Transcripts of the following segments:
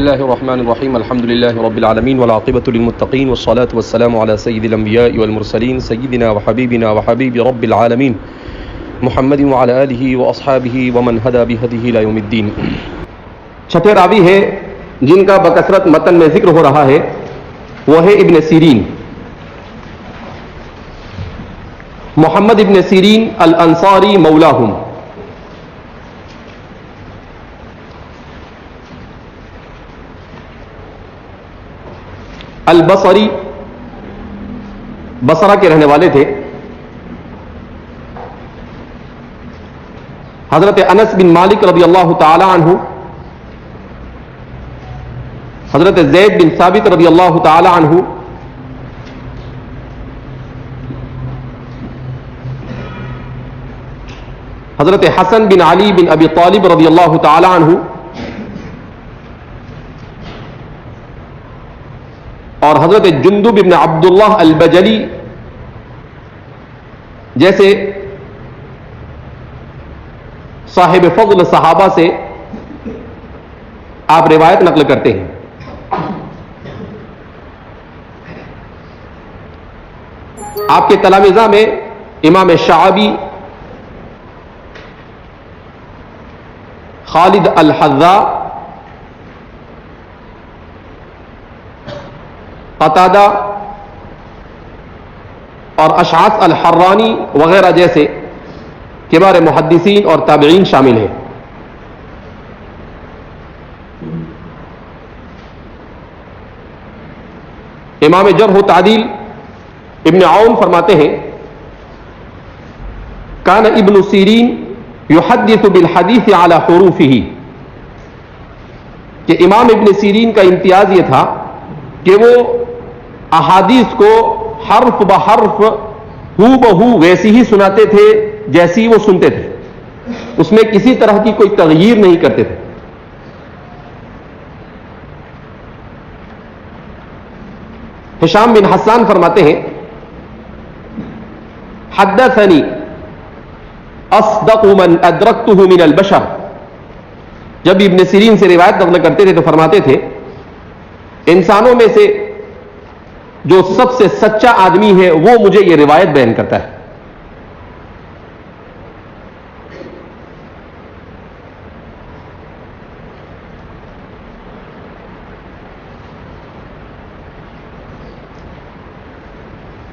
الله الرحمن الرحيم الحمد لله رب العالمين والعاقبة للمتقين والصلاة والسلام على سيد الأنبياء والمرسلين سيدنا وحبيبنا وحبيب رب العالمين محمد وعلى آله وأصحابه ومن هدى بهديه إلى يوم الدين. چھٹے راوی ہے جن کا بکثرت متن میں ذکر ہو رہا ہے وہ ہے ابن سیرین، محمد ابن سیرین الانصاری مولاہم. البصری، بصرہ کے رہنے والے تھے. حضرت انس بن مالک رضی اللہ تعالی عنہ، حضرت زید بن ثابت رضی اللہ تعالی عنہ، حضرت حسن بن علی بن ابی طالب رضی اللہ تعالی عنہ اور حضرت جندب بن عبداللہ البجلی جیسے صاحب فضل صحابہ سے آپ روایت نقل کرتے ہیں. آپ کے تلامذہ میں امام شعبی، خالد الحذا، قتادہ اور اشعث الحرانی وغیرہ جیسے کبار محدثین اور تابعین شامل ہیں. امام جرح و تعدیل ابن عون فرماتے ہیں کان ابن سیرین یحدث بالحدیث علی حروفہ، کہ امام ابن سیرین کا امتیاز یہ تھا کہ وہ احادیث کو حرف بحرف ہو بہو ویسی ہی سناتے تھے جیسی وہ سنتے تھے، اس میں کسی طرح کی کوئی تغییر نہیں کرتے تھے. ہشام بن حسان فرماتے ہیں حدثنی اصدق من ادرکتہ من البشر. جب ابن سیرین سے روایت نقل کرتے تھے تو فرماتے تھے انسانوں میں سے جو سب سے سچا آدمی ہے وہ مجھے یہ روایت بیان کرتا ہے.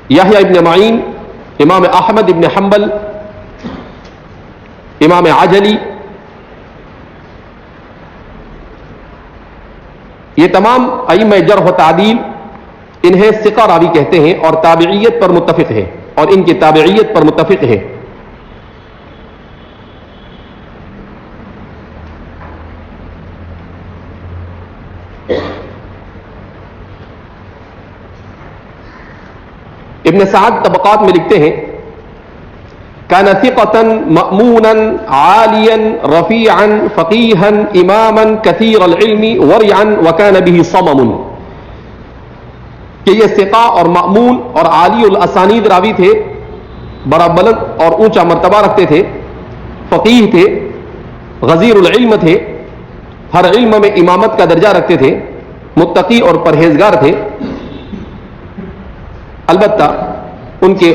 یحییٰ ابن معین، امام احمد ابن حنبل، امام عجلی، یہ تمام ائمہ جرح و تعدیل انہیں ثقہ راوی کہتے ہیں اور تابعیت پر متفق ہے، اور ان کی تابعیت پر متفق ہے. ابن سعد طبقات میں لکھتے ہیں کان ثقة مأمونا عالیا رفیعا فقیہا اماما کثیر العلم ورعا وکان به صمم، کہ یہ ثقہ اور مأمون اور عالی الاسانید راوی تھے، بڑا بلند اور اونچا مرتبہ رکھتے تھے، فقیہ تھے، غزیر العلم تھے، ہر علم میں امامت کا درجہ رکھتے تھے، متقی اور پرہیزگار تھے. البتہ ان کے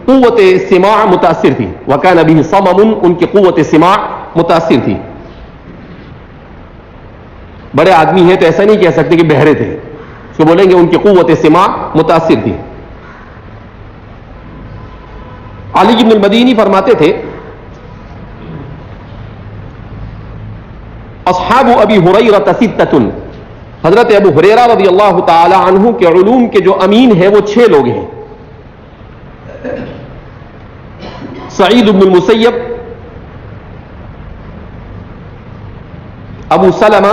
قوت سماع متاثر تھی، وکان به صمم، ان کی قوت سماع متاثر تھی. بڑے آدمی ہیں تو ایسا نہیں کہہ سکتے کہ بہرے تھے، اس کو بولیں گے ان کی قوت سماع متاثر تھی. علی بن المدینی فرماتے تھے اصحاب ابی ہریرہ ستۃ، حضرت ابو ہریرہ رضی اللہ تعالی عنہ کے علوم کے جو امین ہیں وہ 6 لوگ ہیں. سعید بن المسیب، ابو سلمہ،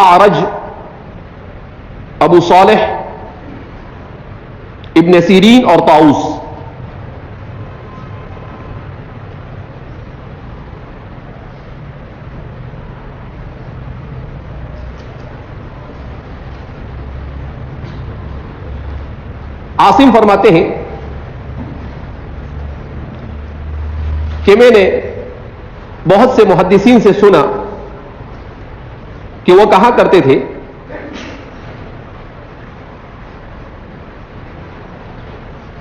اعرج، ابو صالح، ابن سیرین اور طاؤس. عاصم فرماتے ہیں کہ میں نے بہت سے محدثین سے سنا کہ وہ کہا کرتے تھے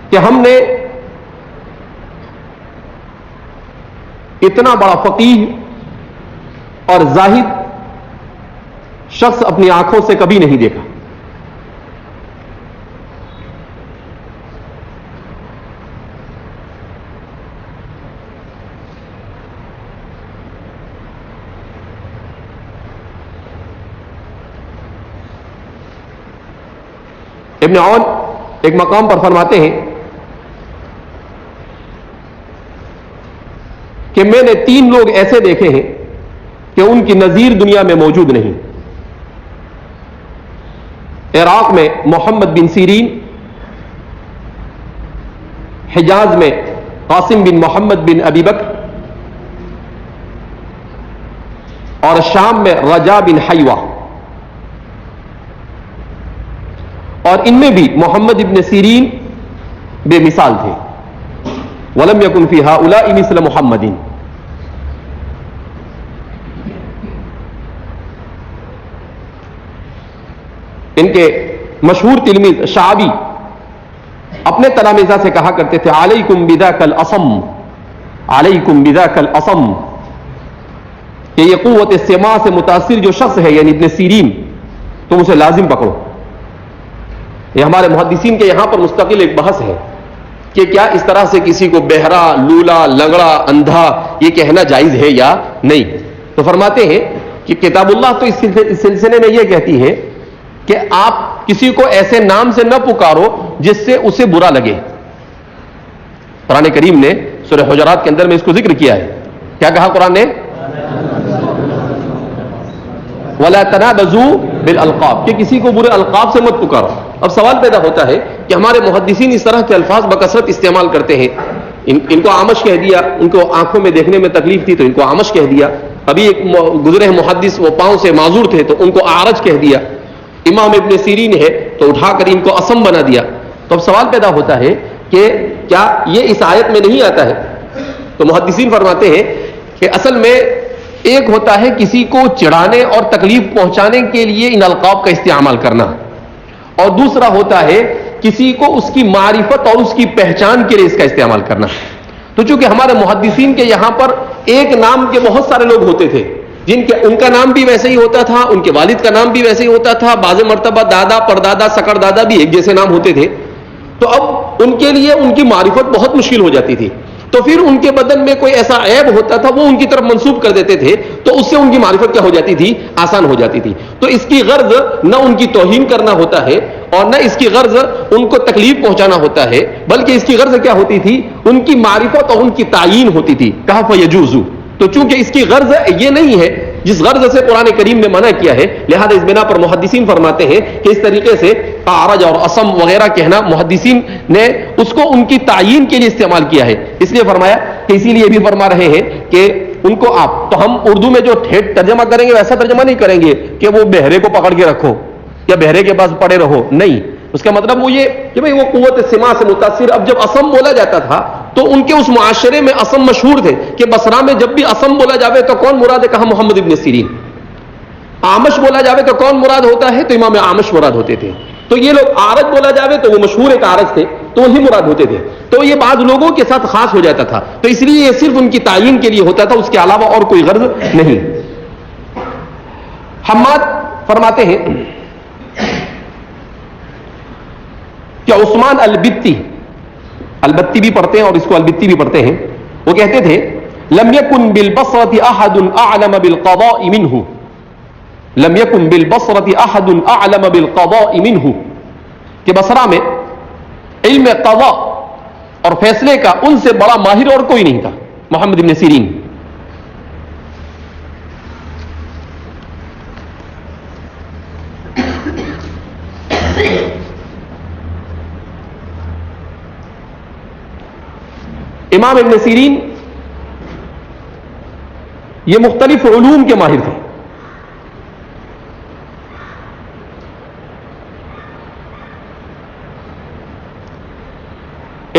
کہ ہم نے اتنا بڑا فقیہ اور زاہد شخص اپنی آنکھوں سے کبھی نہیں دیکھا. ابن عون ایک مقام پر فرماتے ہیں کہ میں نے 3 لوگ ایسے دیکھے ہیں کہ ان کی نظیر دنیا میں موجود نہیں. عراق میں محمد بن سیرین، حجاز میں قاسم بن محمد بن ابی بکر، اور شام میں رجا بن حیوہ. اور ان میں بھی محمد ابن سیرین بے مثال تھے. وَلَمْ يَكُنْ فِي هَؤُلَاءِ مِثْلَ مُحَمَّدٍ. ان کے مشہور تلمیذ شعبی اپنے تلامذہ سے کہا کرتے تھے علیکم بذاک الاصم، علیکم بذاک الاصم، کہ یہ قوت سماع سے متاثر جو شخص ہے یعنی ابن سیرین، تم اسے لازم پکڑو. یہ ہمارے محدثین کے یہاں پر مستقل ایک بحث ہے کہ کیا اس طرح سے کسی کو بہرا، لولا، لنگڑا، اندھا یہ کہنا جائز ہے یا نہیں. تو فرماتے ہیں کہ کتاب اللہ تو اس سلسلے میں یہ کہتی ہے کہ آپ کسی کو ایسے نام سے نہ پکارو جس سے اسے برا لگے. قرآن کریم نے سورہ حجرات کے اندر میں اس کو ذکر کیا ہے. کیا کہا قرآن نے؟ وَلَا تَنَابَزُوا بِالْأَلْقَابِ، کہ کسی کو برے القاب سے مت پکارو. اب سوال پیدا ہوتا ہے کہ ہمارے محدثین اس طرح کے الفاظ بکثرت استعمال کرتے ہیں. ان کو آمش کہہ دیا، ان کو آنکھوں میں دیکھنے میں تکلیف تھی تو ان کو آمش کہہ دیا. ابھی ایک گزرے ہیں محدث، وہ پاؤں سے معذور تھے تو ان کو آرج کہہ دیا. امام ابن سیرین ہے تو اٹھا کر ان کو اسم بنا دیا. تو اب سوال پیدا ہوتا ہے کہ کیا یہ اس آیت میں نہیں آتا ہے؟ تو محدثین فرماتے ہیں کہ اصل میں ایک ہوتا ہے کسی کو چڑھانے اور تکلیف پہنچانے کے لیے ان القاب کا استعمال کرنا، اور دوسرا ہوتا ہے کسی کو اس کی معرفت اور اس کی پہچان کے لیے اس کا استعمال کرنا. تو چونکہ ہمارے محدثین کے یہاں پر ایک نام کے بہت سارے لوگ ہوتے تھے ان کا نام بھی ویسے ہی ہوتا تھا، ان کے والد کا نام بھی ویسے ہی ہوتا تھا، بعض مرتبہ دادا، پردادا، سکر دادا بھی ایک جیسے نام ہوتے تھے. تو اب ان کے لیے ان کی معرفت بہت مشکل ہو جاتی تھی. تو پھر ان کے بدن میں کوئی ایسا عیب ہوتا تھا وہ ان کی طرف منسوب کر دیتے تھے، تو اس سے ان کی معرفت کیا ہو جاتی تھی؟ آسان ہو جاتی تھی. تو اس کی غرض نہ ان کی توہین کرنا ہوتا ہے اور نہ اس کی غرض ان کو تکلیف پہنچانا ہوتا ہے، بلکہ اس کی غرض کیا ہوتی تھی؟ ان کی معرفت اور ان کی تعیین ہوتی تھی. کہا فیجوز. تو چونکہ اس کی غرض یہ نہیں ہے جس غرض سے قرآن کریم نے منع کیا ہے، لہذا اس بنا پر محدثین فرماتے ہیں کہ اس طریقے سے اعرج اور اسم وغیرہ کہنا محدثین نے اس کو ان کی تعیین کے لیے استعمال کیا ہے. اس لیے فرمایا کہ اسی لیے بھی فرما رہے ہیں کہ ان کو آپ، تو ہم اردو میں جو ٹھیٹ ترجمہ کریں گے ویسا ترجمہ نہیں کریں گے کہ وہ بہرے کو پکڑ کے رکھو یا بہرے کے پاس پڑے رہو. نہیں، اس کا مطلب وہ یہ کہ بھئی وہ قوت سماع سے متاثر. اب جب اسم بولا جاتا تھا تو ان کے اس معاشرے میں اسم مشہور تھے کہ بصرہ میں جب بھی اسم بولا جاوے تو کون مراد ہے؟ کہا محمد ابن سیرین. آمش بولا جاوے تو کون مراد ہوتا ہے؟ تو امام آمش مراد ہوتے تھے. تو یہ لوگ آرج بولا جاوے تو وہ مشہور ایک آرج تھے تو وہی مراد ہوتے تھے. تو یہ بعض لوگوں کے ساتھ خاص ہو جاتا تھا. تو اس لیے یہ صرف ان کی تعیین کے لیے ہوتا تھا، اس کے علاوہ اور کوئی غرض نہیں. حماد فرماتے ہیں کہ عثمان البتی بھی پڑھتے ہیں اور اس کو البتی بھی پڑھتے ہیں، وہ کہتے تھے لم يكن بالبصرة احد اعلم بالقضاء منه، لم يكن بالبصرة احد اعلم بالقضاء منه، کہ بصرہ میں علم قضاء اور فیصلے کا ان سے بڑا ماہر اور کوئی نہیں تھا. محمد بن سیرین. امام ابن سیرین یہ مختلف علوم کے ماہر تھے.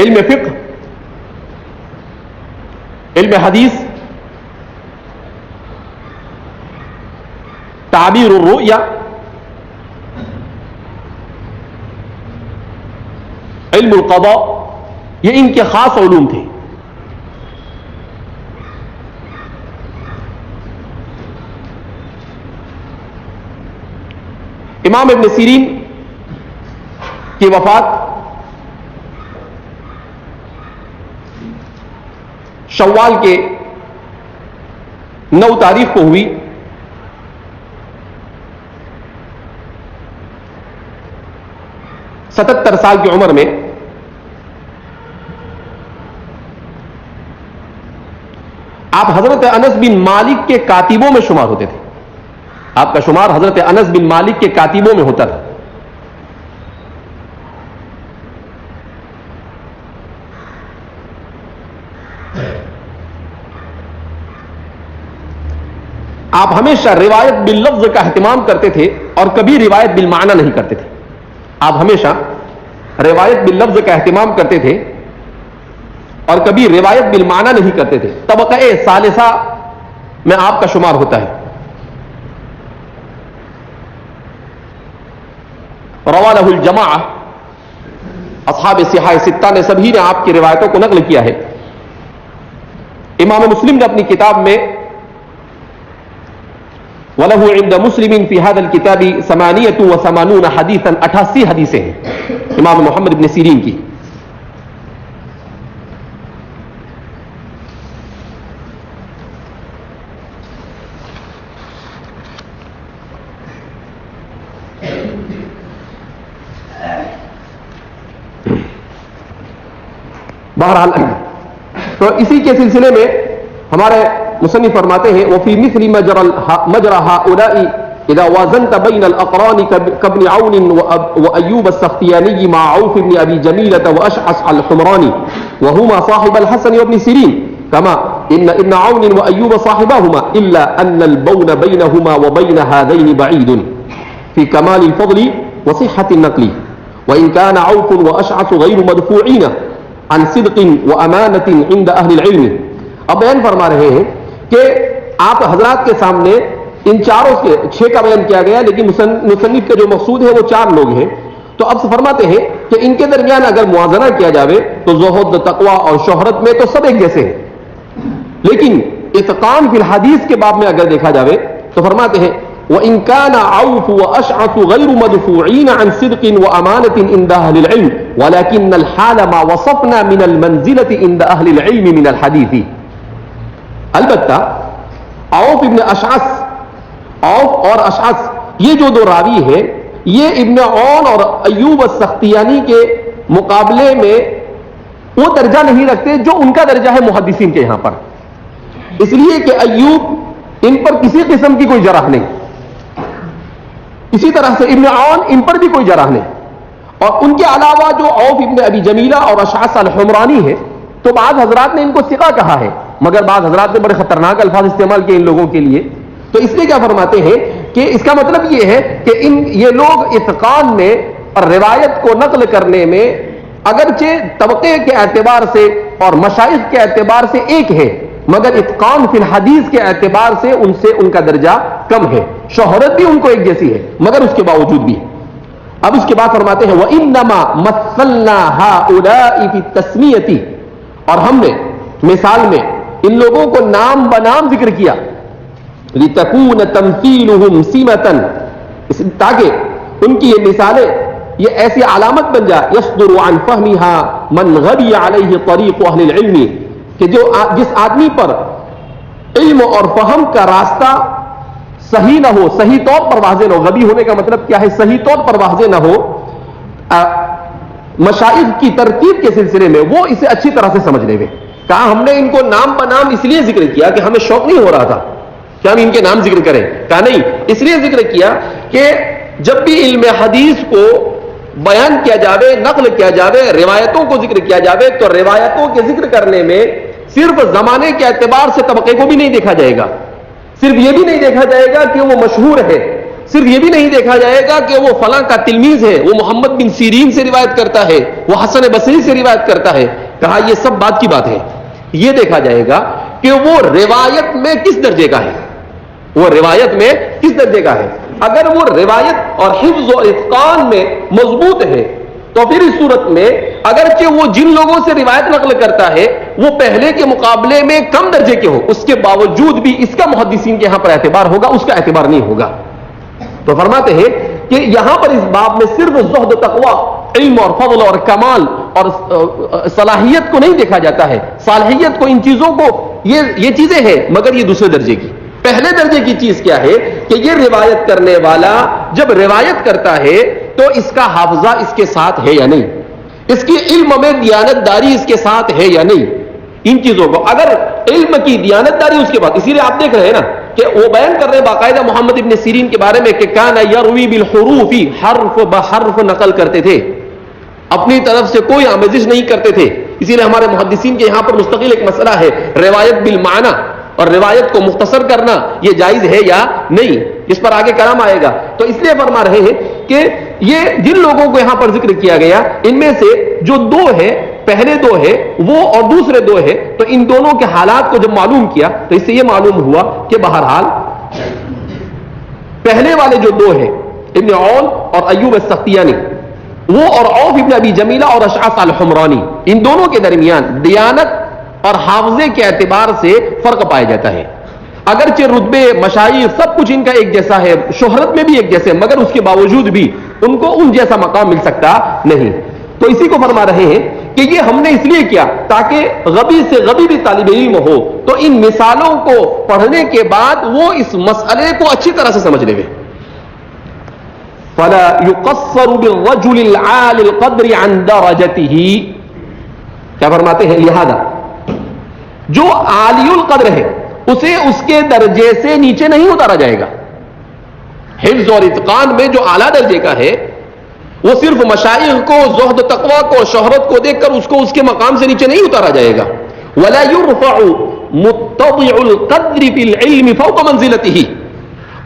علم فقہ، علم حدیث تعبیر الرؤیا، علم القضاء، یہ ان کے خاص علوم تھے. امام ابن سیرین کی وفات شوال کے 9 تاریخ کو ہوئی. ستتر سال کی عمر میں آپ حضرت انس بن مالک کے کاتبوں میں شمار ہوتے تھے. آپ کا شمار حضرت انس بن مالک کے کاتبوں میں ہوتا تھا. آپ ہمیشہ روایت باللفظ کا اہتمام کرتے تھے اور کبھی روایت بالمعنی نہیں کرتے تھے. آپ ہمیشہ روایت باللفظ کا اہتمام کرتے تھے اور کبھی روایت بالمعنی نہیں کرتے تھے. طبقہ ثالثہ میں آپ کا شمار ہوتا ہے. روا لہ الجماعہ، اصحاب صحاح ستہ نے سبھی نے آپ کی روایتوں کو نقل کیا ہے. امام مسلم نے اپنی کتاب میں وَلَهُ عِنْدَ مُسْلِمٍ فِي هَذَا الْكِتَابِ 88 حدیثاً 88 حدیثیں ہیں امام محمد بن سیرین کی. بہرحال تو اسی کے سلسلے میں ہمارے مصنف فرماتے ہیں وفي مثل مجرى هؤلاء اذا وازنت بين الاقران كابن عون وايوب السختياني مع عوف بن ابي جميلة واشعث الحمراني وهما صاحب الحسن وابن سيرين كما ان ابن عون وايوب صاحباهما الا ان البون بينهما وبين هذين بعيد في كمال الفضل وصحة النقل وان كان عوف واشعث غير مدفوعين عن صدق وامانة عند اهل العلم. اب بیان فرما رہے ہیں کہ آپ حضرات کے سامنے ان چاروں کے 6 کا بیان کیا گیا، لیکن مصنف کا جو مقصود ہے وہ 4 لوگ ہیں. تو اب فرماتے ہیں کہ ان کے درمیان اگر موازنہ کیا جاوے تو زہد، تقوی اور شہرت میں تو سب ایک جیسے ہیں، لیکن اتقان فی الحدیث کے باب میں اگر دیکھا جاوے تو فرماتے ہیں وَإِن كَانَ عَوْفُ وَأَشْعَثُ غَيْرُ مَدْفُوعِينَ عَنْ صِدْقٍ وَأَمَانَةٍ عِنْدَ أَهْلِ الْعِلْمِ وَلَكِنَّ الْحَالَ مَا وَصَفْنَا مِنَ الْمَنْزِلَةِ عِنْدَ أَهْلِ الْعِلْمِ مِنَ الْحَدِيثِ. البتہ عوف ابن اشعث، عوف اور اشعث یہ جو 2 راوی ہیں، یہ ابن عون اور ایوب السختیانی کے مقابلے میں وہ درجہ نہیں رکھتے جو ان کا درجہ ہے محدثین کے یہاں پر، اس لیے کہ ایوب ان پر کسی قسم کی کوئی جرح نہیں، اسی طرح سے ابن عون ان پر بھی کوئی جرح نہیں. اور ان کے علاوہ جو عوف ابن ابی جمیلہ اور اشعث الحمرانی ہے تو بعض حضرات نے ان کو ثقہ کہا ہے، مگر بعض حضرات نے بڑے خطرناک الفاظ استعمال کیے ان لوگوں کے لیے. تو اس لیے کیا فرماتے ہیں کہ اس کا مطلب یہ ہے کہ یہ لوگ اتقان میں اور روایت کو نقل کرنے میں اگرچہ طبقے کے اعتبار سے اور مشائخ کے اعتبار سے ایک ہے، مگر اتقان فی الحدیث کے اعتبار سے ان کا درجہ کم ہے. شہرت بھی ان کو ایک جیسی ہے مگر اس کے باوجود بھی. اب اس کے بعد فرماتے ہیں وَإِنَّمَا مَثَّلْنَا هَؤُلَاءِ فِي التَّسْمِيَةِ، اور ہم نے مثال میں ان لوگوں کو نام بنام ذکر کیا لِتَكُونَ تَمْثِيلُهُمْ سِمَةً، تاکہ ان کی یہ مثالیں یہ ایسی علامت بن جائے يَصْدُرُ عَنْ فَهْمِهَا مَنْ غَبِيَ عَلَيْهِ طَرِيقُ أَهْلِ الْعِلْمِ، کہ جس آدمی پر علم اور فہم کا راستہ صحیح نہ ہو، صحیح طور پر واضح نہ ہو. غبی ہونے کا مطلب کیا ہے؟ صحیح طور پر واضح نہ ہو. مشائخ کی ترتیب کے سلسلے میں وہ اسے اچھی طرح سے سمجھ لے. کہا ہم نے ان کو نام بنام اس لیے ذکر کیا کہ ہمیں شوق نہیں ہو رہا تھا کہ ہم ان کے نام ذکر کریں. کہا نہیں، اس لیے ذکر کیا کہ جب بھی علم حدیث کو بیان کیا جاوے، نقل کیا جاوے، روایتوں کو ذکر کیا جاوے تو روایتوں کے ذکر کرنے میں صرف زمانے کے اعتبار سے طبقے کو بھی نہیں دیکھا جائے گا، صرف یہ بھی نہیں دیکھا جائے گا کہ وہ مشہور ہے، صرف یہ بھی نہیں دیکھا جائے گا کہ وہ فلاں کا تلمیذ ہے، وہ محمد بن سیرین سے روایت کرتا ہے، وہ حسن بصری سے روایت کرتا ہے. کہا یہ سب بات کی بات ہے، یہ دیکھا جائے گا کہ وہ روایت میں کس درجے کا ہے، وہ روایت میں کس درجے کا ہے. اگر وہ روایت اور حفظ اور اتقان میں مضبوط ہے تو پھر اس صورت میں اگرچہ وہ جن لوگوں سے روایت نقل کرتا ہے وہ پہلے کے مقابلے میں کم درجے کے ہو، اس کے باوجود بھی اس کا محدثین کے یہاں پر اعتبار ہوگا، اس کا اعتبار نہیں ہوگا. تو فرماتے ہیں کہ یہاں پر اس باب میں صرف زہد و تقوی، علم اور فضل اور کمال اور صلاحیت کو نہیں دیکھا جاتا ہے، صالحیت کو، ان چیزوں کو، یہ چیزیں ہیں مگر یہ دوسرے درجے کی. پہلے درجے کی چیز کیا ہے کہ یہ روایت کرنے والا جب روایت کرتا ہے تو اس کا حافظہ اس کے ساتھ ہے یا نہیں، اس کی علم میں دیانت داری اس کے ساتھ ہے یا نہیں. ان چیزوں کو اگر علم کی دیانت داری اس کے بعد، اسی لیے آپ دیکھ رہے ہیں نا کہ وہ بیان کر رہے ہیں باقاعدہ محمد ابن سیرین کے بارے میں کہ کان یروی بالحروف، حرف بحرف نقل کرتے تھے، اپنی طرف سے کوئی آمیزش نہیں کرتے تھے. اسی لیے ہمارے محدثین کے یہاں پر مستقل ایک مسئلہ ہے روایت بالمعنی، اور روایت کو مختصر کرنا یہ جائز ہے یا نہیں، اس پر آگے کلام آئے گا. تو اس لیے فرما رہے ہیں کہ یہ جن لوگوں کو یہاں پر ذکر کیا گیا ان میں سے جو دو ہے، پہلے دو ہے وہ اور دوسرے دو ہے، تو ان دونوں کے حالات کو جب معلوم کیا تو اس سے یہ معلوم ہوا کہ بہرحال پہلے والے جو دو ہیں ابن عون اور ایوب السختیانی، وہ اور عوف ابن ابی جمیلہ اور اشعث الحمرانی، ان دونوں کے درمیان دیانت اور حافظے کے اعتبار سے فرق پایا جاتا ہے. اگرچہ رتبے، مشائخ، سب کچھ ان کا ایک جیسا ہے، شہرت میں بھی ایک جیسے، مگر اس کے باوجود بھی ان کو ان جیسا مقام مل سکتا نہیں. تو اسی کو فرما رہے ہیں کہ یہ ہم نے اس لیے کیا تاکہ غبی سے غبی بھی طالب علم ہو تو ان مثالوں کو پڑھنے کے بعد وہ اس مسئلے کو اچھی طرح سے سمجھ لے. فلا يقصر بالرجل العالي القدر عن درجته، کیا فرماتے ہیں؟ لہذا جو عالی القدر ہے اسے اس کے درجے سے نیچے نہیں اتارا جائے گا. حفظ اور اتقان میں جو اعلیٰ درجے کا ہے وہ صرف مشائخ کو، زہد و تقوی کو، شہرت کو دیکھ کر اس کو اس کے مقام سے نیچے نہیں اتارا جائے گا. ولا يرفع متضع القدر في العلم فوق منزلته،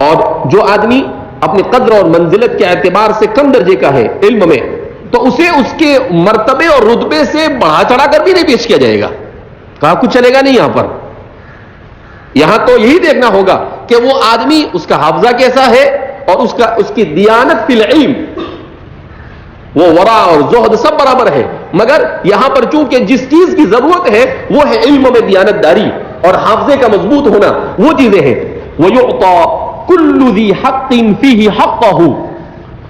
اور جو آدمی اپنے قدر اور منزلت کے اعتبار سے کم درجے کا ہے علم میں تو اسے اس کے مرتبے اور رتبے سے بڑھا چڑھا کر بھی نہیں پیش کیا جائے گا. کہا کچھ چلے گا نہیں یہاں پر. یہاں تو یہی دیکھنا ہوگا کہ وہ آدمی، اس کا حافظہ کیسا ہے اور اس کی دیانت فی العلم، وہ ورع اور زہد سب برابر ہے، مگر یہاں پر چونکہ جس چیز کی ضرورت ہے وہ ہے علم میں دیانت داری اور حافظے کا مضبوط ہونا، وہ چیزیں ہیں. وَيُعْطَى كُلُّ ذِي حَقٍّ فِيهِ حَقَّهُ،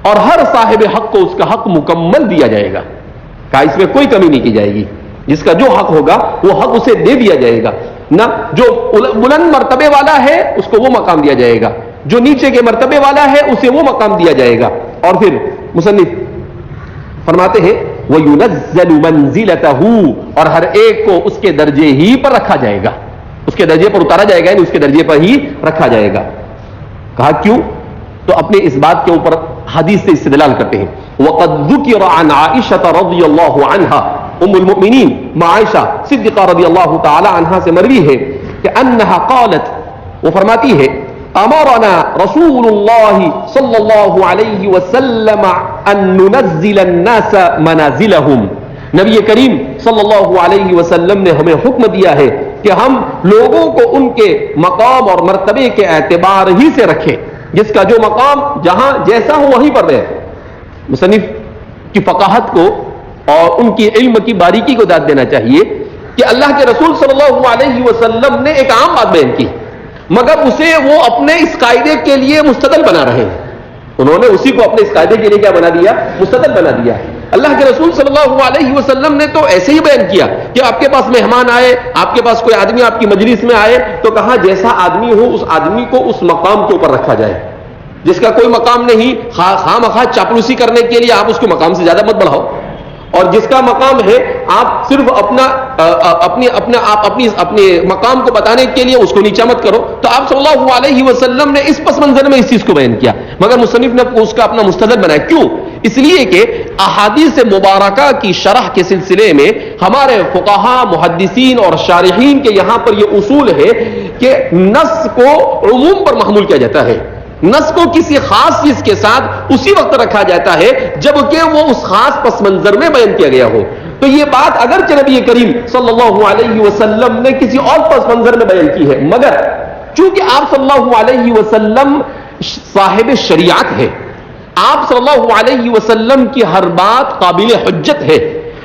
اور ہر صاحب حق کو اس کا حق مکمل دیا جائے گا. کہا اس میں کوئی کمی نہیں کی جائے گی، جس کا جو حق ہوگا وہ حق اسے دے دیا جائے گا. نہ جو بلند مرتبے والا ہے اس کو وہ مقام دیا جائے گا، جو نیچے کے مرتبے والا ہے اسے وہ مقام دیا جائے گا. اور پھر مصنف فرماتے ہیں وَيُنَزَّلُ مَنزِلَتَهُ، اور ہر ایک کو اس کے درجے ہی پر رکھا جائے گا، اس کے درجے پر اتارا جائے گا، یعنی اس کے درجے پر ہی رکھا جائے گا. کہا کیوں؟ تو اپنے اس بات کے اوپر حدیث سے استدلال کرتے ہیں. وَقَدْ ذُكِرَ عَنْ عَائِشَةَ رَضِيَ اللَّهُ عَنْهَا، ام المؤمنین عائشہ صدیقہ رضی اللہ تعالی عنہا سے مروی ہے کہ انہا قالت، وہ فرماتی ہے امرنا رسول اللہ صلی اللہ علیہ وسلم ان ننزل الناس منازلہم، نبی کریم صلی اللہ علیہ وسلم نے ہمیں حکم دیا ہے کہ ہم لوگوں کو ان کے مقام اور مرتبے کے اعتبار ہی سے رکھیں، جس کا جو مقام جہاں جیسا ہو وہیں پر رہے. مصنف کی فقاہت کو اور ان کی علم کی باریکی کو داد دینا چاہیے کہ اللہ کے رسول صلی اللہ علیہ وسلم نے ایک عام بات بیان کی، مگر اسے وہ اپنے اس قاعدے کے لیے مستدل بنا رہے ہیں. انہوں نے اسی کو اپنے اس قاعدے کے لیے کیا بنا دیا؟ مستدل بنا دیا. اللہ کے رسول صلی اللہ علیہ وسلم نے تو ایسے ہی بیان کیا کہ آپ کے پاس مہمان آئے، آپ کے پاس کوئی آدمی آپ کی مجلس میں آئے تو کہا جیسا آدمی ہو اس آدمی کو اس مقام کے اوپر رکھا جائے، جس کا کوئی مقام نہیں خواہ مخواہ چاپلوسی کرنے کے لیے آپ اس کو مقام سے زیادہ مت بڑھاؤ، اور جس کا مقام ہے آپ صرف اپنے مقام کو بتانے کے لیے اس کو نیچا مت کرو. تو آپ صلی اللہ علیہ وسلم نے اس پس منظر میں اس چیز کو بیان کیا، مگر مصنف نے اس کا اپنا مستدل بنایا. کیوں؟ اس لیے کہ احادیث مبارکہ کی شرح کے سلسلے میں ہمارے فقہاء، محدثین اور شارحین کے یہاں پر یہ اصول ہے کہ نص کو عموم پر محمول کیا جاتا ہے، نص کو کسی خاص چیز کے ساتھ اسی وقت رکھا جاتا ہے جبکہ وہ اس خاص پس منظر میں بیان کیا گیا ہو. تو یہ بات اگرچہ نبی کریم صلی اللہ علیہ وسلم نے کسی اور پس منظر میں بیان کی ہے، مگر چونکہ آپ صلی اللہ علیہ وسلم صاحب شریعت ہے، آپ صلی اللہ علیہ وسلم کی ہر بات قابل حجت ہے،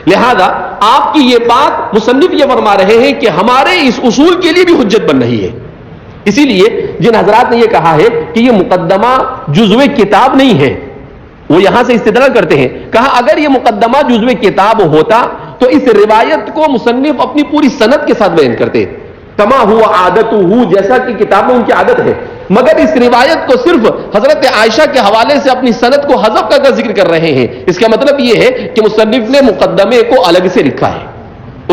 لہذا آپ کی یہ بات مصنف یہ فرما رہے ہیں کہ ہمارے اس اصول کے لیے بھی حجت بن رہی ہے۔ اسی لیے جن حضرات نے یہ کہا ہے کہ یہ مقدمہ جزو کتاب نہیں ہے، وہ یہاں سے استدلال کرتے ہیں، کہا اگر یہ مقدمہ جزو کتاب ہوتا تو اس روایت کو مصنف اپنی پوری سند کے ساتھ بیان کرتے، کما ہوا عادت جیسا کہ کتاب میں ان کی عادت ہے، مگر اس روایت کو صرف حضرت عائشہ کے حوالے سے اپنی سند کو حذف کر ذکر کر رہے ہیں۔ اس کا مطلب یہ ہے کہ مصنف نے مقدمے کو الگ سے لکھا ہے،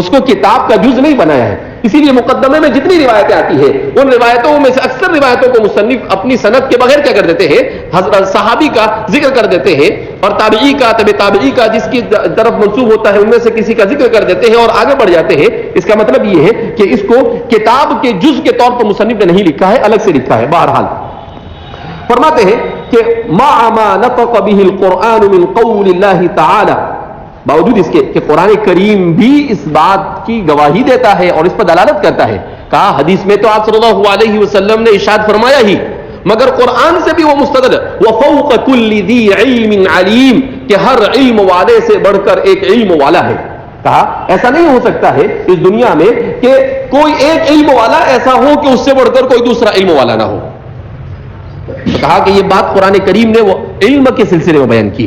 اس کو کتاب کا جز نہیں بنایا ہے۔ اسی لیے مقدمے میں جتنی روایتیں آتی ہیں ان روایتوں میں سے اکثر روایتوں کو مصنف اپنی سند کے بغیر کیا کر دیتے ہیں، حضرت صحابی کا ذکر کر دیتے ہیں، اور تابعی کا، تبع تابعی کا جس کی طرف منسوب ہوتا ہے ان میں سے کسی کا ذکر کر دیتے ہیں اور آگے بڑھ جاتے ہیں۔ اس کا مطلب یہ ہے کہ اس کو کتاب کے جز کے طور پر مصنف نے نہیں لکھا ہے، الگ سے لکھا ہے۔ بہرحال فرماتے ہیں کہ مع ما نطق به القرآن من قول اللہ تعالی، باوجود اس کے کہ قرآن کریم بھی اس بات کی گواہی دیتا ہے اور اس پر دلالت کرتا ہے۔ کہا حدیث میں تو آپ صلی اللہ علیہ وسلم نے ارشاد فرمایا ہی، مگر قرآن سے بھی وہ مستدل وفوق کل ذی علم علیم، کہ ہر علم والے سے بڑھ کر ایک علم والا ہے۔ کہا ایسا نہیں ہو سکتا ہے اس دنیا میں کہ کوئی ایک علم والا ایسا ہو کہ اس سے بڑھ کر کوئی دوسرا علم والا نہ ہو۔ کہا کہ یہ بات قرآن کریم نے وہ علم کے سلسلے میں بیان کی،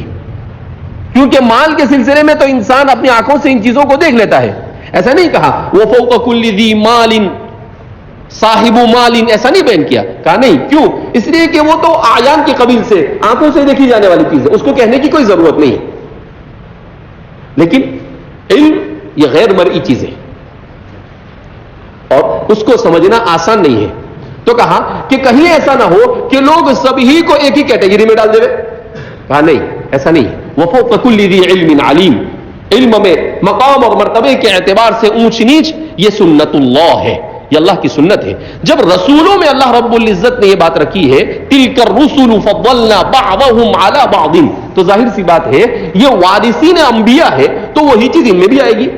کیونکہ مال کے سلسلے میں تو انسان اپنی آنکھوں سے ان چیزوں کو دیکھ لیتا ہے، ایسا نہیں کہا وہ فوق کل ذی مال صاحب مال، ایسا نہیں بیان کیا۔ کہا نہیں، کیوں؟ اس لیے کہ وہ تو اعیان کے قبیل سے آنکھوں سے دیکھی جانے والی چیز ہے، اس کو کہنے کی کوئی ضرورت نہیں، لیکن علم یہ غیر مرئی چیز ہے اور اس کو سمجھنا آسان نہیں ہے۔ تو کہا کہ کہیں ایسا نہ ہو کہ لوگ سبھی کو ایک ہی کیٹیگری میں ڈال دے۔ کہا نہیں، ایسا نہیں، وفوق کل ذی علم علیم، علم میں مقام اور مرتبے کے اعتبار سے اونچ نیچ یہ سنت اللہ ہے، یہ اللہ کی سنت ہے۔ جب رسولوں میں اللہ رب العزت نے یہ بات رکھی ہے تلک الرسل فضلنا بعضهم علی بعض، تو ظاہر سی بات ہے یہ وارثین انبیاء ہے تو وہی چیز ان میں بھی آئے گی،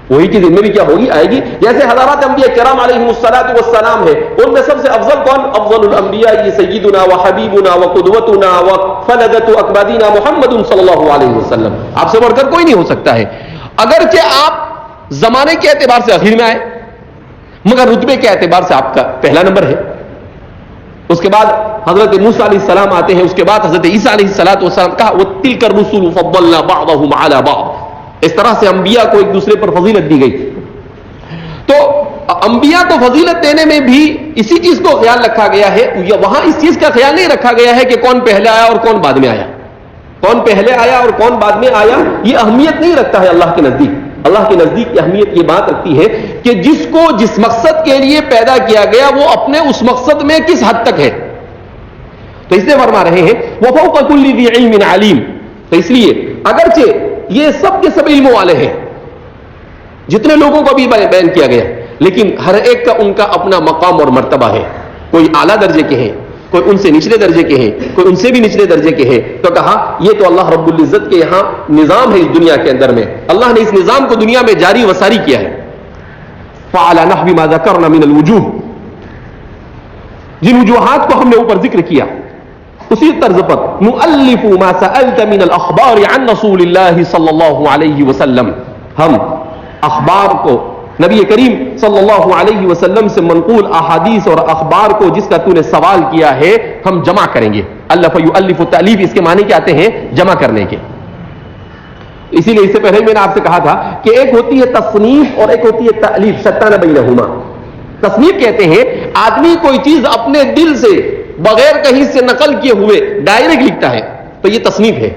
وہی چیز ان میں بھی کیا ہوگی، آئے گی۔ جیسے حضرات انبیاء کرام علیہم الصلاۃ والسلام ہے، ان میں سب سے افضل کون؟ افضل الانبیاء سیدنا و حبیبنا و قدوتنا و فلدۃ اکبادنا محمد صلی اللہ علیہ وسلم، آپ سے بڑھ کر کوئی نہیں ہو سکتا ہے۔ اگرچہ آپ زمانے کے اعتبار سے آخر میں آئے، مگر رتبے کے اعتبار سے آپ کا پہلا نمبر ہے۔ اس کے بعد حضرت موسیٰ علیہ السلام آتے ہیں، اس کے بعد حضرت عیسیٰ علیہ السلام، کہا وَتِلْكَ الرُّسُلُ فَضَّلْنَا بَعْضَهُمْ عَلَى بَعْضٍ، اس طرح سے انبیاء کو ایک دوسرے پر فضیلت دی گئی۔ تو انبیاء کو فضیلت دینے میں بھی اسی چیز کو خیال رکھا گیا ہے، یا وہاں اس چیز کا خیال نہیں رکھا گیا ہے کہ کون پہلے آیا اور کون بعد میں آیا، کون پہلے آیا اور کون بعد میں آیا، یہ اہمیت نہیں رکھتا ہے اللہ کے نزدیک۔ اللہ کے نزدیک اہمیت یہ بات رکھتی ہے کہ جس کو جس مقصد کے لیے پیدا کیا گیا وہ اپنے اس مقصد میں کس حد تک ہے۔ تو اس لیے فرما رہے ہیں وَفَوْقَ كُلِّ ذِي عِلْمٍ عَلِيمٍ، تو اس لیے اگرچہ یہ سب کے سب علم والے ہیں جتنے لوگوں کو بھی بیان کیا گیا، لیکن ہر ایک کا ان کا اپنا مقام اور مرتبہ ہے، کوئی اعلیٰ درجے کے ہیں، کوئی ان سے نچلے درجے کے ہیں، کوئی ان سے بھی نچلے درجے کے ہیں۔ تو کہا یہ تو اللہ رب العزت کے یہاں نظام ہے، اس دنیا کے اندر میں اللہ نے اس نظام کو دنیا میں جاری و ساری کیا ہے۔ فعلى نحو ما ذكرنا من الوجوه، جن وجوہات کو ہم نے اوپر ذکر کیا اسی طرز پر نؤلف ما سألت من الاخبار عن رسول اللہ صلی اللہ علیہ وسلم، ہم اخبار کو نبی کریم صلی اللہ علیہ وسلم سے منقول احادیث اور اخبار کو جس کا تو نے سوال کیا ہے ہم جمع کریں گے۔ الف یؤلف، تألیف اس کے معنی کیا آتے ہیں؟ جمع کرنے کے۔ اسی لیے اس سے پہلے میں نے آپ سے کہا تھا کہ ایک ہوتی ہے تصنیف اور ایک ہوتی ہے تألیف، شتان بینہما۔ تصنیف کہتے ہیں آدمی کوئی چیز اپنے دل سے بغیر کہیں سے نقل کیے ہوئے ڈائریکٹ لکھتا ہے، تو یہ تصنیف ہے۔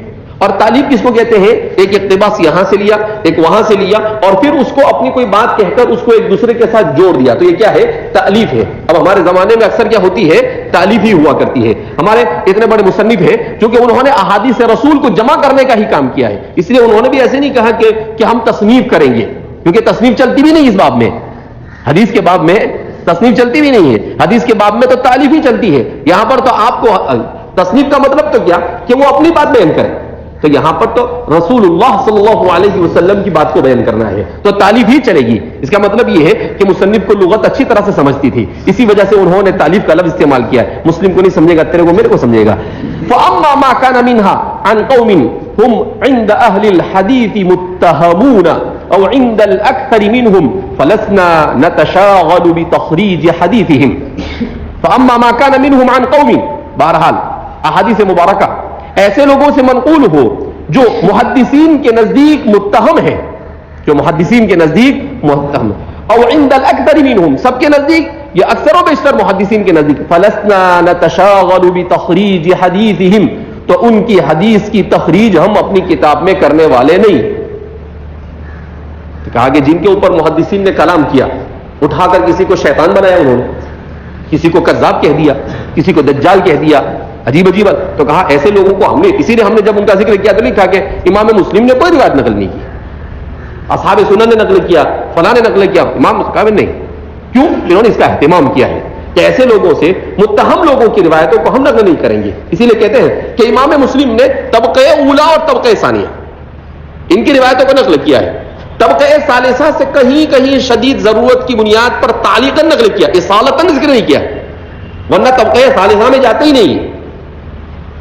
اور تالیف کس کو کہتے ہیں؟ ایک اقتباس یہاں سے لیا، ایک وہاں سے لیا، اور پھر اس کو اپنی کوئی بات کہہ کر اس کو ایک دوسرے کے ساتھ جوڑ دیا، تو یہ کیا ہے؟ تالیف ہے۔ اب ہمارے زمانے میں اکثر کیا ہوتی ہے؟ تالیف ہی ہوا کرتی ہے۔ ہمارے اتنے بڑے مصنف ہیں کیونکہ انہوں نے احادیث رسول کو جمع کرنے کا ہی کام کیا ہے، اس لیے انہوں نے بھی ایسے نہیں کہا کہ ہم تصنیف کریں گے، کیونکہ تصنیف چلتی بھی نہیں اس باب میں، حدیث کے باب میں تصنیف چلتی بھی نہیں ہے، حدیث کے باب میں تو تالیف ہی چلتی ہے۔ یہاں پر تو آپ کو تصنیف کا مطلب تو کیا کہ وہ اپنی بات بیان کرے، تو یہاں پر تو رسول اللہ صلی اللہ علیہ وسلم کی بات کو بیان کرنا ہے تو تالیف ہی چلے گی. اس کا مطلب یہ ہے کہ مصنف کو لغت اچھی طرح سے سمجھتی تھی, اسی وجہ سے انہوں نے تالیف کا لفظ استعمال کیا ہے. مسلم کو نہیں سمجھے گا, تیرے کو میرے کو سمجھے گا. فَأَمَّا مَا كَانَ مِنْهَا عَنْ قَوْمٍ هُمْ عِنْدَ أَهْلِ الْحَدِيثِ مُتَّهَمُونَ أَوْ عِنْدَ الْأَكْثَرِ مِنْهُمْ فَلَسْنَا نَتَشَاغَلُ بِتَخْرِيجِ حَدِيثِهِمْ. فَأَمَّا مَا كَانَ مِنْهُمْ عَنْ قَوْمٍ, بہرحال احادیث مبارکہ ایسے لوگوں سے منقول ہو جو محدثین کے نزدیک متہم ہے, جو محدثین کے نزدیک متہم, او عند الاکثر منهم, سب کے نزدیک یا اکثر و بیشتر محدثین کے نزدیک, فلسنا نتشاغل بتخریج حدیثهم, تو ان کی حدیث کی تخریج ہم اپنی کتاب میں کرنے والے نہیں. تو کہا کہ جن کے اوپر محدثین نے کلام کیا, اٹھا کر کسی کو شیطان بنایا انہوں نے, کسی کو کذاب کہہ دیا, کسی کو دجال کہہ دیا, عجیب عجیب. تو کہا ایسے لوگوں کو ہم نے, اسی لیے ہم نے جب ان کا ذکر کیا تو نہیں کہا کہ امام مسلم نے کوئی روایت نقل نہیں کی, اصحاب سنن نے نقل کیا, فلاں نے نقل کیا, امام کامل نہیں. کیوں؟ انہوں نے اس کا اہتمام کیا ہے کہ ایسے لوگوں سے, متہم لوگوں کی روایتوں کو ہم نقل نہیں کریں گے. اسی لیے کہتے ہیں کہ امام مسلم نے طبقہ اولا اور طبقہ ثانیہ ان کی روایتوں کو نقل کیا ہے. طبقہ ثالثہ سے کہیں کہیں شدید ضرورت کی بنیاد پر تعلیقاً نقل کیا, اصالتاً ذکر نہیں کیا, ورنہ طبقہ ثالثہ میں جاتے ہی نہیں.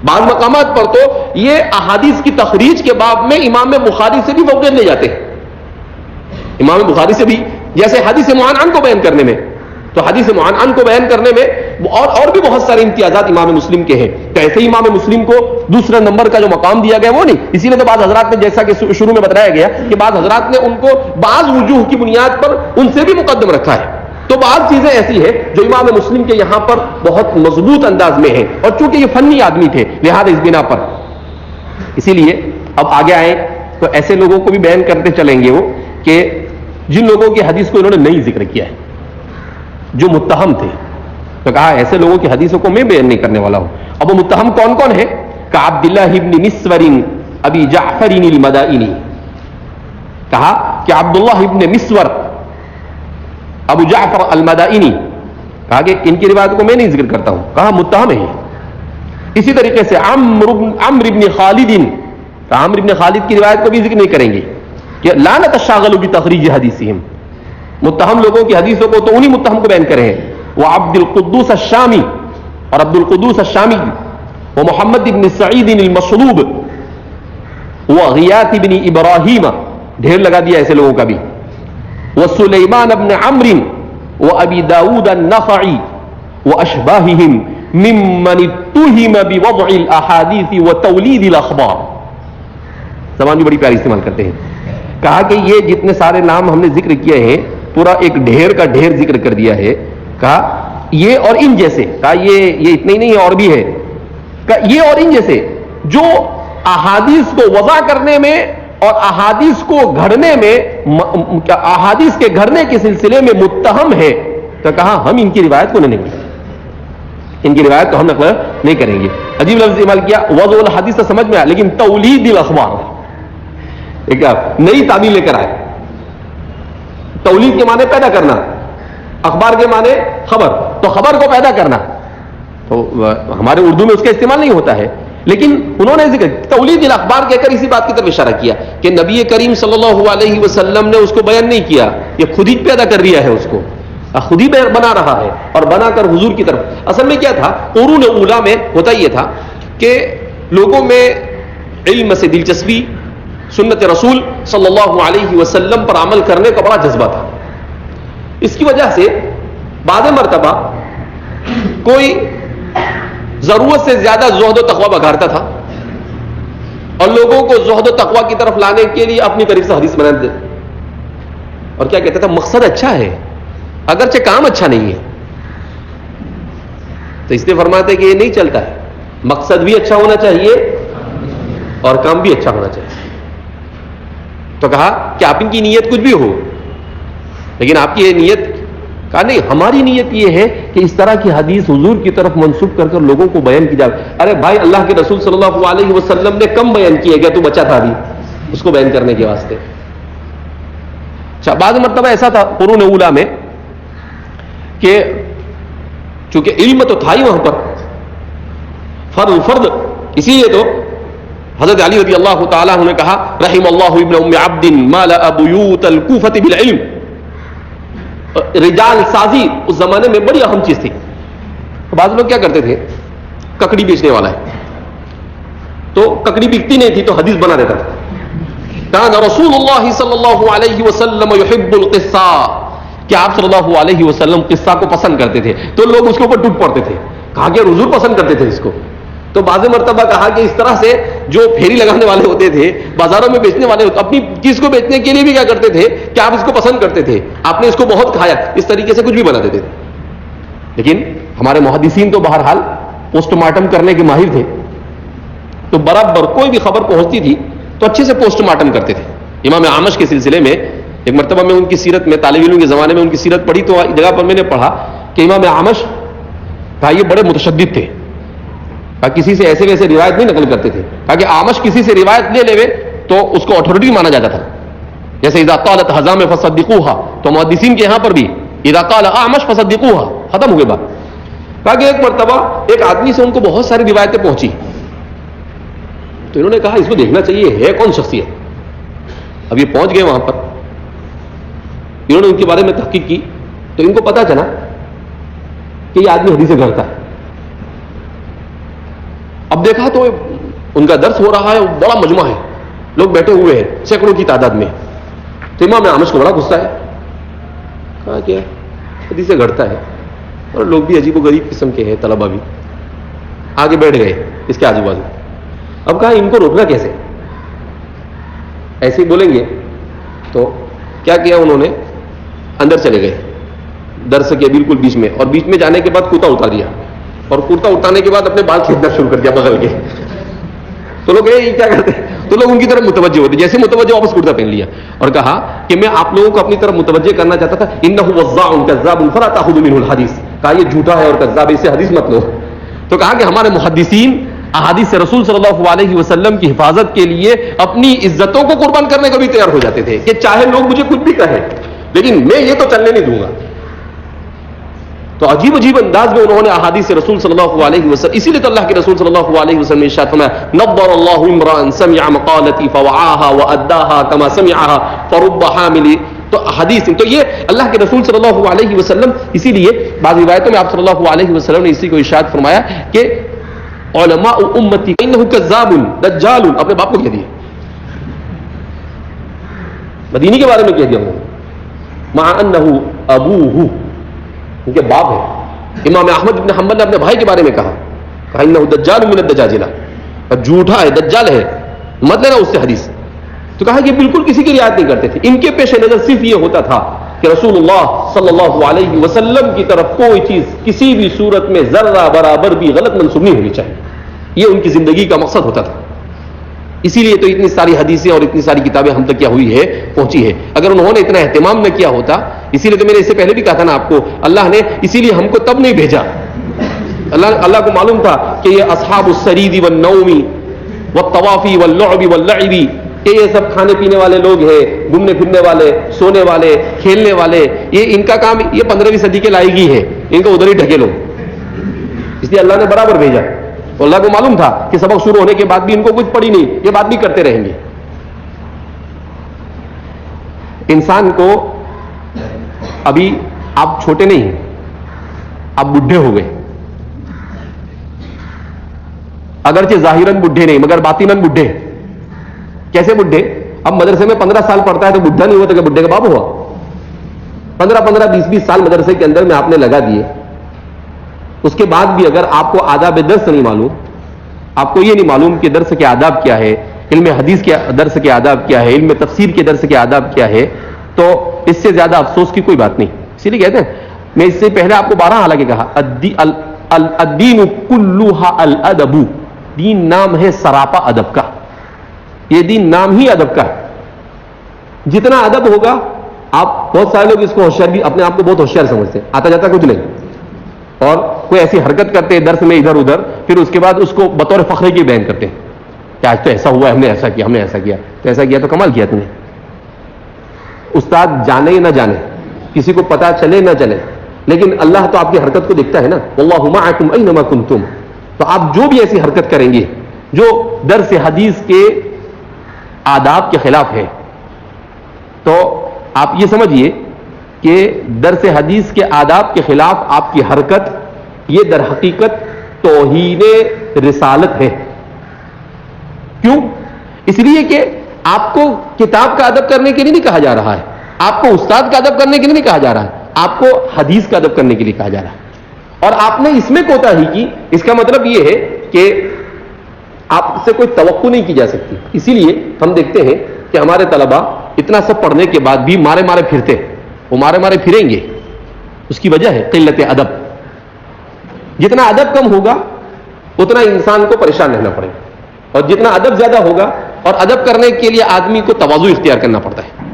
بعض مقامات پر تو یہ احادیث کی تخریج کے باب میں امام بخاری سے بھی فوقیت لے جاتے ہیں. امام بخاری سے بھی, جیسے حدیث معان کو بیان کرنے میں, تو حدیث معان کو بیان کرنے میں اور بھی بہت سارے امتیازات امام مسلم کے ہیں. تو ایسے ہی امام مسلم کو دوسرے نمبر کا جو مقام دیا گیا وہ نہیں. اسی لیے تو بعض حضرات نے, جیسا کہ شروع میں بتایا گیا کہ بعض حضرات نے ان کو بعض وجوہ کی بنیاد پر ان سے بھی مقدم رکھا ہے. تو بعض چیزیں ایسی ہیں جو امام مسلم کے یہاں پر بہت مضبوط انداز میں ہیں, اور چونکہ یہ فنی آدمی تھے لہذا اس بنا پر, اسی لیے اب آگے آئے تو ایسے لوگوں کو بھی بیان کرتے چلیں گے وہ, کہ جن لوگوں کی حدیث کو انہوں نے نہیں ذکر کیا ہے, جو متہم تھے. تو کہا ایسے لوگوں کی حدیثوں کو میں بیان نہیں کرنے والا ہوں. اب وہ متہم کون کون ہے؟ کہ عبداللہ ابن مسور ابی جعفر المدائنی, کہا کہ عبداللہ ابن مسور ابو جعفر المدائنی, کہا کہ ان کی روایت کو میں نہیں ذکر کرتا ہوں, کہا متہم ہے. اسی طریقے سے عمرو ابن خالد, کہا عمرو ابن خالد کی روایت کو بھی ذکر نہیں کریں گے کہ لا نتشاغل بتخریج حدیثہم, متہم لوگوں کی حدیثوں کو تو انہی متہم کو بیان کرے ہیں. وہ عبد القدوس الشامی, اور عبد القدوس الشامی, وہ محمد ابن سعید المصلوب, وہ غیاث ابن ابراہیم, ڈھیر لگا دیا ایسے لوگوں کا بھی. وسلیمان ابن عمرو وابی داود النخعی واشباہہم ممن اتهم بوضع الاحادیث وتولید الاخبار. زبان بھی بڑی پیاری استعمال کرتے ہیں. کہا کہ یہ جتنے سارے نام ہم نے ذکر کیے ہیں, پورا ایک ڈھیر کا ڈھیر ذکر کر دیا ہے. کہا یہ اور ان جیسے, کہا یہ اتنے ہی نہیں ہے اور بھی ہے. کہا یہ اور ان جیسے جو احادیث کو وضع کرنے میں اور احادیث کو گھڑنے میں, احادیث کے گھڑنے کے سلسلے میں متہم ہے, تو کہا ہم ان کی روایت کو نہیں کریں گے, ان کی روایت کو ہم نقل نہیں کریں گے. عجیب لفظ استعمال کیا, وضع الحدیث تو سمجھ میں آیا, لیکن تولید الاخبار ایک نئی تعبیر لے کر آئے. تولید کے معنی پیدا کرنا, اخبار کے معنی خبر, تو خبر کو پیدا کرنا. تو ہمارے اردو میں اس کا استعمال نہیں ہوتا ہے, لیکن انہوں نے ذکر تولید الاخبار کہہ کر اسی بات کی طرف اشارہ کیا کہ نبی کریم صلی اللہ علیہ وسلم نے اس کو بیان نہیں کیا, یہ خود ہی پیدا کر دیا ہے, اس کو خود ہی بنا رہا ہے, اور بنا کر حضور کی طرف. اصل میں کیا تھا, قرون اولا میں ہوتا یہ تھا کہ لوگوں میں علم سے دلچسپی, سنت رسول صلی اللہ علیہ وسلم پر عمل کرنے کا بڑا جذبہ تھا. اس کی وجہ سے بعض مرتبہ کوئی ضرورت سے زیادہ زہد و تقوی بگارتا تھا, اور لوگوں کو زہد و تقوی کی طرف لانے کے لیے اپنی طریق سے حدیث بنا دیتے, اور کیا کہتا تھا, مقصد اچھا ہے اگرچہ کام اچھا نہیں ہے. تو اس لیے فرماتے کہ یہ نہیں چلتا ہے, مقصد بھی اچھا ہونا چاہیے اور کام بھی اچھا ہونا چاہیے. تو کہا کہ آپ ان کی نیت کچھ بھی ہو, لیکن آپ کی یہ نیت, کہا نہیں, ہماری نیت یہ ہے کہ اس طرح کی حدیث حضور کی طرف منسوب کر کر لوگوں کو بیان کی جائے. ارے بھائی, اللہ کے رسول صلی اللہ علیہ وسلم نے کم بیان کیے گیا, تو بچا تھا ابھی اس کو بیان کرنے کے واسطے. بعض مرتبہ ایسا تھا قرون اولا میں کہ چونکہ علم تو تھا ہی وہاں پر, فرد, اسی لیے تو حضرت علی رضی اللہ تعالیٰ عنہ نے کہا رحم اللہ ابن ام عبد مالأ بیوت الکوفۃ بالعلم. رجال سازی اس زمانے میں بڑی اہم چیز تھی. بعض لوگ کیا کرتے تھے, ککڑی بیچنے والا ہے تو ککڑی بکتی نہیں تھی تو حدیث بنا دیتا تھا. کان رسول اللہ صلی اللہ علیہ وسلم یحب القصہ, کہ آپ صلی اللہ علیہ وسلم قصہ کو پسند کرتے تھے, تو لوگ اس کے اوپر ٹوٹ پڑتے تھے. کہا کہ حضور پسند کرتے تھے اس کو. تو بعض مرتبہ کہا کہ اس طرح سے جو پھیری لگانے والے ہوتے تھے, بازاروں میں بیچنے والے ہوتے, اپنی چیز کو بیچنے کے لیے بھی کیا کرتے تھے کہ آپ اس کو پسند کرتے تھے, آپ نے اس کو بہت کھایا, اس طریقے سے کچھ بھی بنا دیتے تھے. لیکن ہمارے محدثین تو بہرحال پوسٹ مارٹم کرنے کے ماہر تھے, تو برابر کوئی بھی خبر پہنچتی تھی تو اچھے سے پوسٹ مارٹم کرتے تھے. امام اعمش کے سلسلے میں ایک مرتبہ میں ان کی سیرت میں طالب علم کے زمانے میں ان کی سیرت پڑھی تو جگہ پر میں نے پڑھا کہ امام اعمش کہا یہ بڑے متشدد تھے, کسی سے ایسے ویسے روایت نہیں نقل کرتے تھے. کہا کہ اعمش کسی سے روایت لے لے تو اس کو اتھارٹی مانا جاتا تھا. جیسے اذا قالت حزام فصدقوها, تو محدثین کے یہاں پر بھی اذا قال اعمش فصدقوها, ختم ہو گئے بات. کہا کہ ایک مرتبہ ایک آدمی سے ان کو بہت ساری روایتیں پہنچی, تو انہوں نے کہا اس کو دیکھنا چاہیے ہے کون شخصیت. اب یہ پہنچ گئے وہاں پر, انہوں نے ان کے بارے میں تحقیق کی تو ان کو پتا چلا کہ یہ آدمی حدیث گھڑتا ہے. اب دیکھا تو ان کا درس ہو رہا ہے, بڑا مجمع ہے, لوگ بیٹھے ہوئے ہیں سینکڑوں کی تعداد میں. تو امام اعمش کو بڑا غصہ ہے, کہا کہ حدیث گھڑتا ہے, اور لوگ بھی عجیب و غریب قسم کے ہیں, طلبہ بھی. آگے بیٹھ گئے اس کے آجو بازو. اب کہا ان کو روکنا کیسے, ایسے ہی بولیں گے. تو کیا کیا انہوں نے, اندر چلے گئے درس کے بالکل بیچ میں, اور بیچ میں جانے کے بعد کرتا اتار دیا, اور کرتا اتارنے کے بعد اپنے بال کھینچنا شروع کر دیا بغل کے. تو لوگ یہ کیا کرتے, تو لوگ ان کی طرف متوجہ ہوتے, جیسے متوجہ واپس کرتا پہن لیا, اور کہا کہ میں آپ لوگوں کو اپنی طرف متوجہ کرنا چاہتا تھا. انہ وضاع کذاب فلا تاخذوا منه الحدیث, کہا یہ جھوٹا ہے اور کذاب ہے, اس سے حدیث مت لو. تو کہا کہ ہمارے محدثین احادیث رسول صلی اللہ علیہ وسلم کی حفاظت کے لیے اپنی عزتوں کو قربان کرنے کو بھی تیار ہو جاتے تھے, کہ چاہے لوگ مجھے کچھ بھی کہیں لیکن میں یہ تو چلنے نہیں دوں گا. تو عجیب عجیب انداز میں انہوں نے احادیث رسول صلی اللہ علیہ وسلم, اسی لیے تو اللہ کے رسول صلی اللہ علیہ وسلم نے ارشاد فرمایا نضر اللہ امرا سمع مقالتی فوعاها واداها كما سمعها فرب حامل. تو حدیث, تو یہ اللہ کے رسول صلی اللہ علیہ وسلم, اسی لیے بعض روایتوں میں آپ صلی اللہ علیہ وسلم نے اسی کو ارشاد فرمایا کہ علماء امتی انه کذاب دجال, اپنے باپ کو کہہ دیا, مدینی کے بارے میں کہہ دیا انہوں نے, مع انه ابوه, ان کے باپ ہے. امام احمد بن حنبل نے اپنے بھائی کے بارے میں کہا انه دجال من الدجاجلہ, اور جھوٹا ہے, دجال ہے, مت لینا اس سے حدیث. تو کہا کہ بالکل کسی کی رعایت نہیں کرتے تھے. ان کے پیش نظر صرف یہ ہوتا تھا کہ رسول اللہ صلی اللہ علیہ وسلم کی طرف کوئی چیز کسی بھی صورت میں ذرہ برابر بھی غلط منسوب نہیں ہونی چاہیے. یہ ان کی زندگی کا مقصد ہوتا تھا. اسی لیے تو اتنی ساری حدیثیں اور اتنی ساری کتابیں ہم تک کیا ہوئی ہے, پہنچی ہے. اگر انہوں نے اتنا اہتمام نہ کیا ہوتا, اسی لیے تو میں نے اس سے پہلے بھی کہا تھا نا آپ کو, اللہ نے اسی لیے ہم کو تب نہیں بھیجا. اللہ کو معلوم تھا کہ یہ اصحاب السرید والنوم والطواف واللعب واللعب, کہ یہ سب کھانے پینے والے لوگ ہیں, گھومنے پھرنے والے, سونے والے, کھیلنے والے, یہ ان کا کام یہ 15ویں صدی کے لائق ہی ہے, ان کو ادھر ہی ڈھکے لو. اس لیے اللہ نے برابر بھیجا. تو اللہ کو معلوم تھا کہ سبق شروع ہونے کے بعد بھی ان کو کچھ پڑی نہیں, یہ بات بھی کرتے رہیں گے. انسان کو ابھی آپ چھوٹے نہیں ہیں, آپ بڈھے ہو گئے, اگرچہ ظاہراً بڈھے نہیں مگر باطناً بڈھے. کیسے بڈھے؟ اب مدرسے میں 15 سال پڑھتا ہے تو بڈھا نہیں ہوا تو کہ بڈھے کا باپ ہوا. 15 20 سال مدرسے کے اندر میں آپ نے لگا دیے, اس کے بعد بھی اگر آپ کو آداب درس نہیں معلوم, آپ کو یہ نہیں معلوم کہ درس کے آداب کیا ہے, علم حدیث کے درس کے آداب کیا ہے, علم تفسیر کے درس کے آداب کیا ہے, تو اس سے زیادہ افسوس کی کوئی بات نہیں. اسی لیے کہتے ہیں, میں اس سے پہلے آپ کو 12 حالانکہ کہا الدین کلھا الادب, دین نام ہے سراپا ادب کا. یہ دین نام ہی ادب کا ہے. جتنا ادب ہوگا, آپ بہت سارے لوگ اس کو ہوشیار بھی اپنے آپ کو بہت ہوشیار سمجھتے ہیں, آتا جاتا کچھ نہیں, اور کوئی ایسی حرکت کرتے ہیں درس میں ادھر ادھر, پھر اس کے بعد اس کو بطور فخر کی بیان کرتے ہیں کہ آج تو ایسا ہوا ہے, ہم نے ایسا کیا, ہم نے ایسا کیا, تو ایسا کیا تو کمال کیا تم نے. استاد جانے یا نہ جانے, کسی کو پتا چلے نہ چلے, لیکن اللہ تو آپ کی حرکت کو دیکھتا ہے نا, واللہ معکم اینما کنتم. تو آپ جو بھی ایسی حرکت کریں گے جو درس حدیث کے آداب کے خلاف ہے، تو آپ یہ سمجھیے کہ درس حدیث کے آداب کے خلاف آپ کی حرکت یہ در حقیقت توہین رسالت ہے. کیوں؟ اس لیے کہ آپ کو کتاب کا ادب کرنے کے لیے نہیں کہا جا رہا ہے، آپ کو استاد کا ادب کرنے کے لیے نہیں کہا جا رہا ہے، آپ کو حدیث کا ادب کرنے کے لیے کہا جا رہا ہے. اور آپ نے اس میں کوتاہی کی، اس کا مطلب یہ ہے کہ آپ سے کوئی توقع نہیں کی جا سکتی. اسی لیے ہم دیکھتے ہیں کہ ہمارے طلباء اتنا سب پڑھنے کے بعد بھی مارے مارے پھرتے، وہ مارے مارے پھریں گے. اس کی وجہ ہے قلت ادب. جتنا ادب کم ہوگا اتنا انسان کو پریشان رہنا پڑے گا، اور جتنا ادب زیادہ ہوگا، اور ادب کرنے کے لیے آدمی کو تواضع اختیار کرنا پڑتا ہے،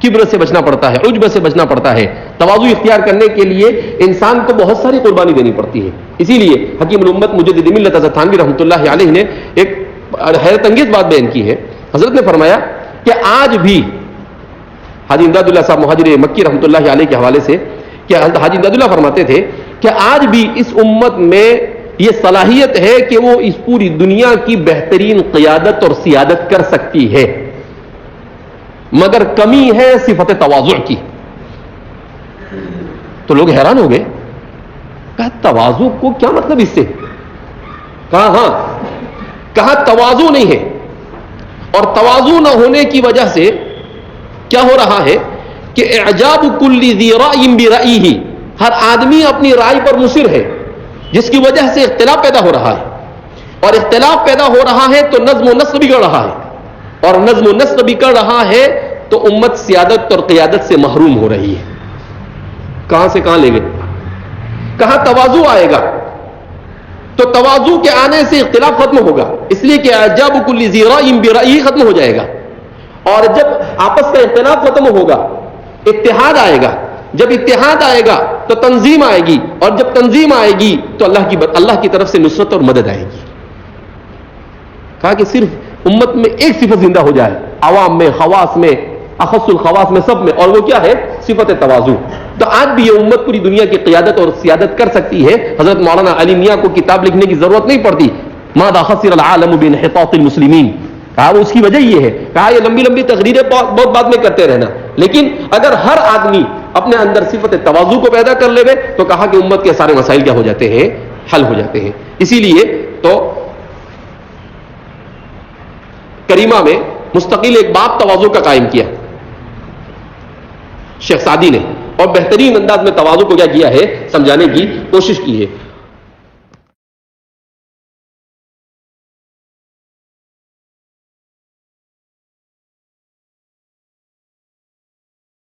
کبر سے بچنا پڑتا ہے، عجب سے بچنا پڑتا ہے. تواضع اختیار کرنے کے لیے انسان کو بہت ساری قربانی دینی پڑتی ہے. اسی لیے حکیم الامت مجدد ملت حضرت تھانوی رحمۃ اللہ علیہ نے ایک حیرت انگیز بات بیان کی ہے. حضرت نے فرمایا کہ آج بھی حاجی امداد اللہ صاحب مہاجر مکی رحمۃ اللہ علیہ کے حوالے سے کہ حاجی امداد اللہ فرماتے تھے کہ آج بھی اس امت میں یہ صلاحیت ہے کہ وہ اس پوری دنیا کی بہترین قیادت اور سیادت کر سکتی ہے، مگر کمی ہے صفت تواضع کی. تو لوگ حیران ہو گئے، کہا تواضع کو کیا مطلب اس سے؟ کہا تواضع نہیں ہے، اور تواضع نہ ہونے کی وجہ سے کیا ہو رہا ہے کہ اعجاب کل ذی رأی برأیہ، ہر آدمی اپنی رائے پر مصر ہے، جس کی وجہ سے اختلاف پیدا ہو رہا ہے. اور اختلاف پیدا ہو رہا ہے تو نظم و نسق بگڑ رہا ہے، اور نظم و نسق بگڑ رہا ہے تو امت سیادت اور قیادت سے محروم ہو رہی ہے. کہاں سے کہاں لے گئے؟ کہاں تواضع آئے گا تو تواضع کے آنے سے اختلاف ختم ہوگا، اس لیے کہ اعجاب کل ذی رأی برأیہ ختم ہو جائے گا. اور جب آپس کا اختلاف ختم ہوگا اتحاد آئے گا، جب اتحاد آئے گا تو تنظیم آئے گی، اور جب تنظیم آئے گی تو اللہ کی طرف سے نصرت اور مدد آئے گی. کہا کہ صرف امت میں ایک صفت زندہ ہو جائے، عوام میں، خواص میں، اخص الخواص میں، سب میں، اور وہ کیا ہے؟ صفت تواضع. تو آج بھی یہ امت پوری دنیا کی قیادت اور سیادت کر سکتی ہے. حضرت مولانا علی میاں کو کتاب لکھنے کی ضرورت نہیں پڑتی، ماذا خسر العالم بانحطاط المسلمین. کہا وہ اس کی وجہ یہ ہے. کہا یہ لمبی لمبی تقریریں بہت بعد میں کرتے رہنا، لیکن اگر ہر آدمی اپنے اندر صفت تواضع کو پیدا کر لے تو کہا کہ امت کے سارے مسائل کیا ہو جاتے ہیں؟ حل ہو جاتے ہیں. اسی لیے تو کریمہ میں مستقل ایک باب تواضع کا قائم کیا شیخ سعدی نے، اور بہترین انداز میں تواضع کو کیا کیا ہے؟ سمجھانے کی کوشش کی ہے.